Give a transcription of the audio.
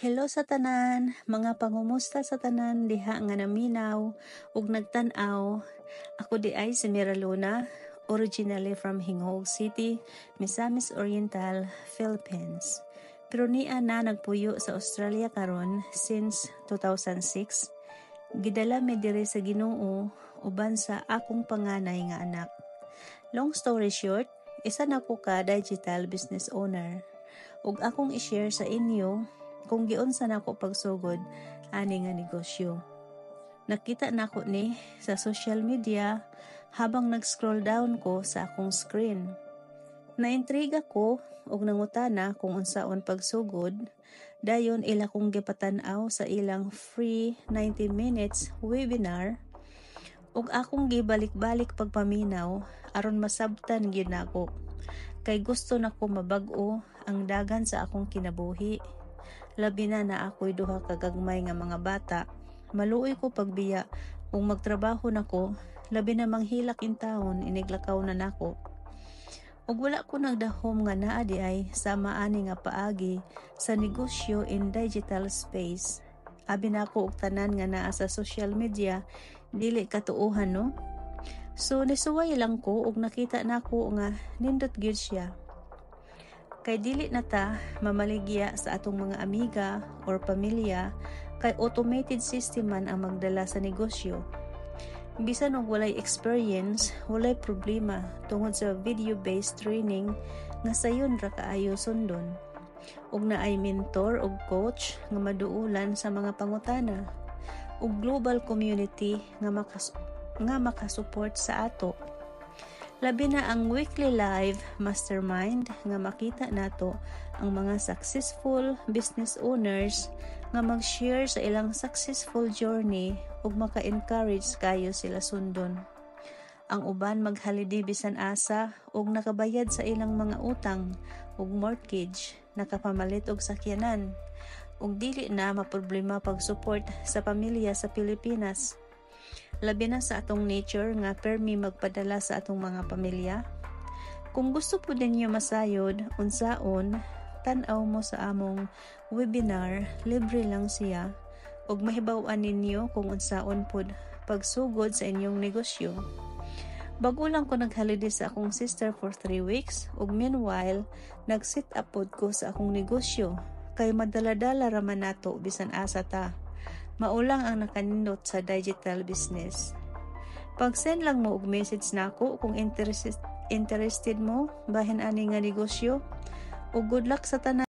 Hello sa tanan, mga pangumusta sa tanan diha nga naminaw ug nagtan-aw. Ako di ay si Mira Luna, originally from Hingog City, Misamis Oriental, Philippines. Pero niya na nagpuyo sa Australia karon since 2006. Gidala mi diri sa Ginoo uban sa akong panganay nga anak. Long story short, isa na ko ka digital business owner. Ug akong i-share sa inyo kung giunsa nako pagsugod ani nga negosyo. Nakita nako ni sa social media habang nag-scroll down ko sa akong screen. Naintriga ko ug nangutana kung unsaon pagsugod, dayon ila kong gipatan-aw sa ilang free 90 minutes webinar ug akong gibalik-balik pagpaminaw aron masabtan gyud nako. Kay gusto nako mabag-o ang dagan sa akong kinabuhi. Labi na ako'y duha ka gagmay nga mga bata. Maluoy ko pagbiya kung magtrabaho nako, labi na manghilak in taon iniglakaw na nako. Ug wala ko nagdahom nga naa di ay sama ani nga paagi sa negosyo in digital space. Abi nako og tanan nga naa sa social media dili katuohan no. So nisuway lang ko ug nakita nako nga nindot gyud siya. Kay dili na ta mamaligya sa atong mga amiga or pamilya kay automated system man ang magdala sa negosyo. Bisan og walay experience, walay problema tungod sa video-based training nga sayon ra kaayo sundon. Ug naay mentor ug coach nga maduulan sa mga pangutana ug global community nga makasupport sa ato. Labi na ang weekly live mastermind nga makita nato ang mga successful business owners nga mag-share sa ilang successful journey ug maka-encourage kayo sila sundon. Ang uban maghalidi bisan asa ug nakabayad sa ilang mga utang ug mortgage, nakapamalit og sakyanan ug dili na maproblema pag-support sa pamilya sa Pilipinas. Labi na sa atong nature nga permi magpadala sa atong mga pamilya. Kung gusto po ninyo masayod, unsaon, tan-aw mo sa among webinar, libre lang siya, ug mahibaw-an ninyo kung unsaon pod pagsugod sa inyong negosyo. Bago lang ko naghalidi sa akong sister for 3 weeks, ug meanwhile, nag-sit up pod ko sa akong negosyo, kay madala-dala raman nato bisan asa ta. Maulang ang nakanindot sa digital business. Pag-send lang mo og message nako kung interested mo bahin ani nga negosyo. Ug good luck sa tanan.